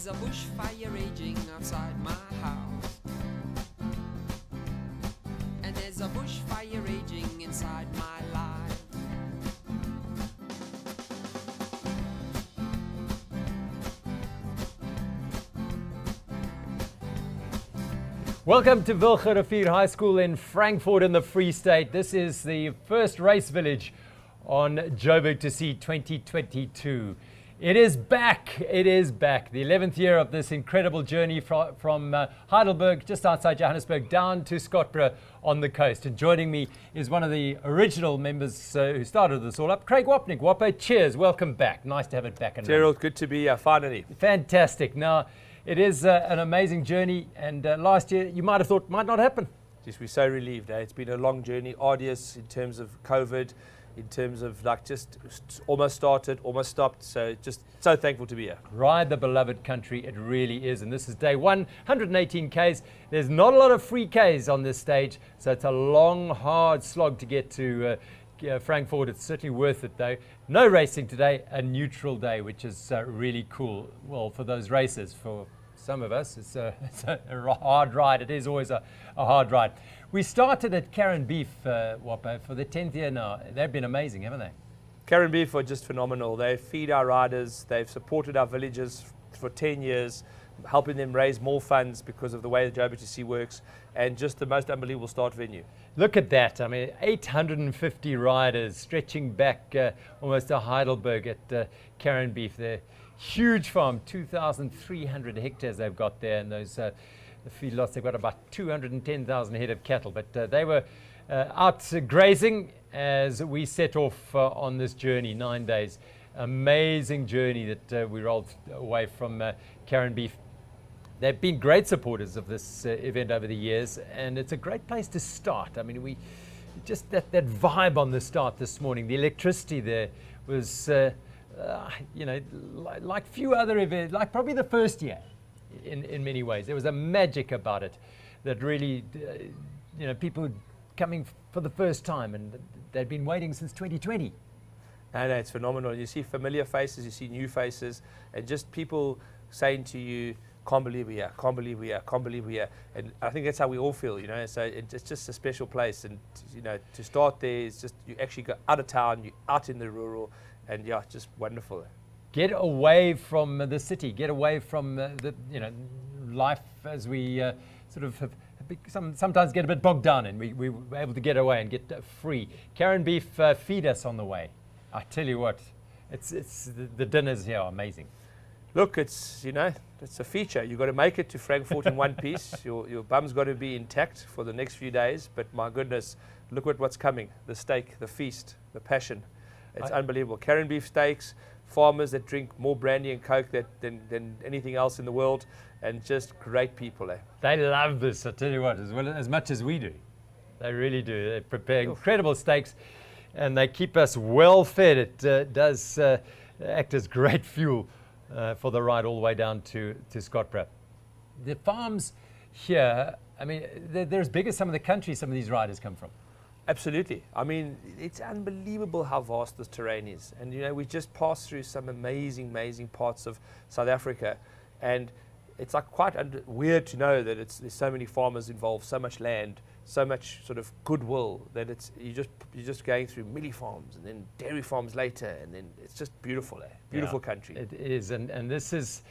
there's a bushfire raging outside my house. And there's a bushfire raging inside my life. Welcome to Wilgerrivier High School in Frankfort in the Free State. This is the first race village on joberg2c 2022. It is back. It is back. The 11th year of this incredible journey from Heidelberg, just outside Johannesburg, down to Scottsboro on the coast. And joining me is one of the original members who started this all up, Craig Wapnick. Wapo, cheers. Welcome back. Nice to have it back. Gerald, good to be here, finally. Fantastic. Now, it is an amazing journey, and last year you might have thought might not happen. Just we're so relieved. It's been a long journey, arduous in terms of COVID, in terms of like just almost started, almost stopped. So just so thankful to be here. Ride the beloved country, it really is. And this is day 118 Ks. There's not a lot of free Ks on this stage, so it's a long, hard slog to get to Frankfort. It's certainly worth it though. No racing today, a neutral day, which is really cool. Well, for those racers, for some of us, it's a hard ride. It is always a hard ride. We started at Karan Beef, Wapo, for the 10th year now. They've been amazing, haven't they? Karan Beef are just phenomenal. They feed our riders. They've supported our villages for 10 years, helping them raise more funds because of the way the joberg2c works, and just the most unbelievable start venue. Look at that. I mean, 850 riders stretching back almost to Heidelberg at Karan Beef. They're huge farm, 2,300 hectares they've got there, and those the feedlots, they've got about 210,000 head of cattle. But they were out grazing as we set off on this journey, 9 days. Amazing journey that we rolled away from Karan Beef. They've been great supporters of this event over the years, and it's a great place to start. I mean, we just that vibe on the start this morning. The electricity there was, like few other events, like probably the first year in many ways. There was a magic about it that really, people coming for the first time, and they'd been waiting since 2020. No, it's phenomenal. You see familiar faces, you see new faces, and just people saying to you, can't believe we're here, can't believe we're here, can't believe we're here. And I think that's how we all feel, so it's just a special place. And, to start there is just, you actually go out of town, you're out in the rural, and yeah, just wonderful. Get away from the city, get away from life as we sort of have sometimes get a bit bogged down, and we were able to get away and get free. Karan Beef feed us on the way. I tell you what, it's the dinners here are amazing. Look, it's a feature. You've got to make it to Frankfort in one piece. Your bum's got to be intact for the next few days. But my goodness, look at what's coming. The steak, the feast, the passion. It's unbelievable. Karan Beef steaks, farmers that drink more brandy and coke than anything else in the world, and just great people. They love this, I tell you what, as much as we do. They really do. They prepare incredible steaks, and they keep us well fed. It does act as great fuel for the ride all the way down to Scottsboro. The farms here, I mean, they're as big as some of the countries some of these riders come from. Absolutely. I mean, it's unbelievable how vast this terrain is. And, we just passed through some amazing parts of South Africa. And it's like quite weird to know that there's so many farmers involved, so much land, so much sort of goodwill that you're just going through millie farms and then dairy farms later, and then it's just beautiful, beautiful country. It is, and this is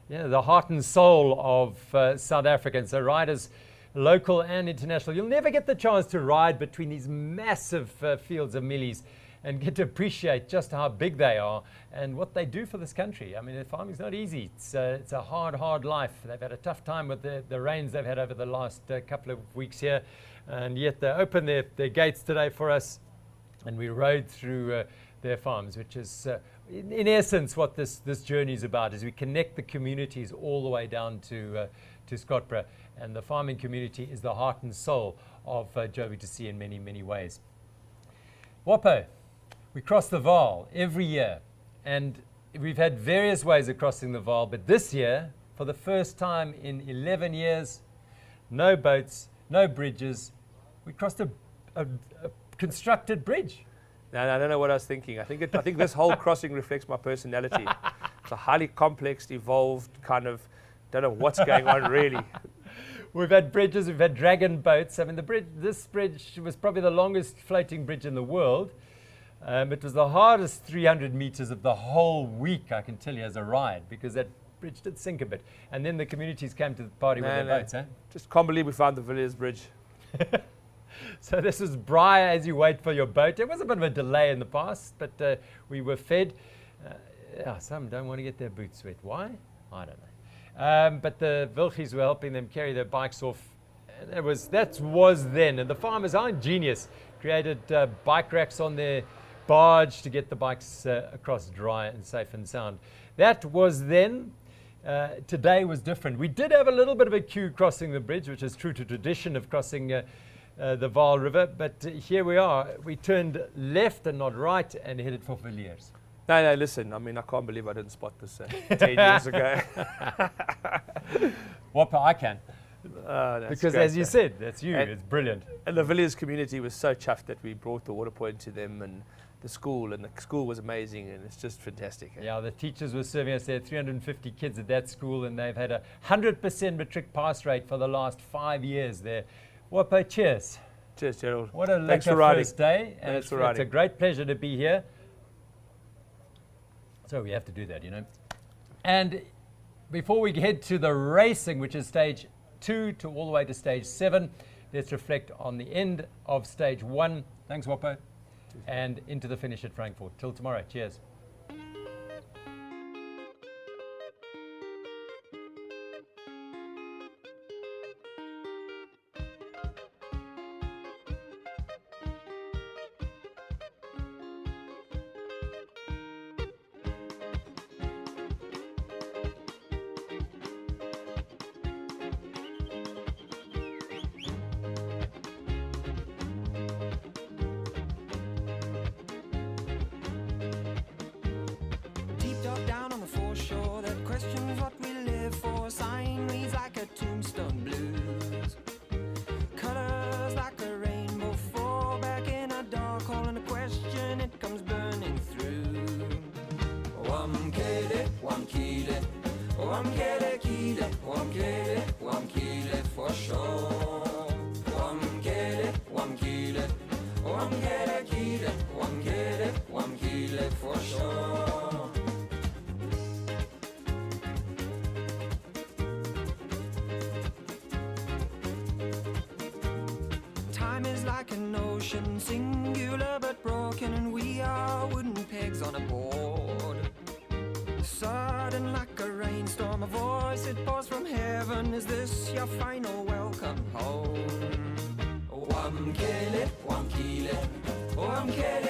the heart and soul of South Africa. And so riders, local and international, you'll never get the chance to ride between these massive fields of millies and get to appreciate just how big they are and what they do for this country. I mean, farming's not easy. It's a hard life. They've had a tough time with the rains they've had over the last couple of weeks here, and yet they opened their gates today for us, and we rode through their farms, which is, in essence, what this journey is about, is we connect the communities all the way down to Scottsboro, and the farming community is the heart and soul of joberg2c in many ways. Wapo, we cross the Vaal every year, and we've had various ways of crossing the Vaal, but this year, for the first time in 11 years, no boats, no bridges, we crossed a constructed bridge. No, I don't know what I was thinking. I think this whole crossing reflects my personality. It's a highly complex, evolved kind of, don't know what's going on really. We've had bridges, we've had dragon boats. I mean, this bridge was probably the longest floating bridge in the world. It was the hardest 300 meters of the whole week, I can tell you, as a ride, because that bridge did sink a bit. And then the communities came to the party with their boats. Just can't believe we found the Villiers Bridge. So this is Briar as you wait for your boat. There was a bit of a delay in the past, but we were fed. Some don't want to get their boots wet. Why? I don't know. But the Wilgies were helping them carry their bikes off. And that was then. And the farmers are ingenious. Created bike racks on their barge to get the bikes across dry and safe and sound. That was then. Today was different. We did have a little bit of a queue crossing the bridge, which is true to tradition of crossing the Vaal River. But here we are. We turned left and not right and headed for Villiers. No, listen, I mean, I can't believe I didn't spot this 10 years ago. Whopper, I can. Because great, as you said, that's you. It's brilliant. And the Villiers community was so chuffed that we brought the water point to them, and the school was amazing, and it's just fantastic. Yeah, the teachers were serving us. There 350 kids at that school, and they've had a 100% matric pass rate for the last 5 years there. Whopper, cheers. Cheers, Gerald. What a lekker first day. And Thanks for it's riding. a great pleasure to be here. So we have to do that, you know. And before we head to the racing, which is stage 2 to all the way to stage 7, let's reflect on the end of stage 1. Thanks, Whopper. And into the finish at Frankfort. Till tomorrow. Cheers. Down on the foreshore that questions what we live for. Sign reads like a tombstone blues. Colors like a rainbow fall back in a dark hole, and a question it comes burning through. Wamkele, wamkele, wamkele, kele, wamkele, wamkele for sure. Wamkele, wamkele, wamkele, kele, wamkele, wamkele for sure. Time is like an ocean, singular but broken, and we are wooden pegs on a board. Sudden like a rainstorm, a voice it pours from heaven. Is this your final welcome home? Wamkele, wamkele, wamkele.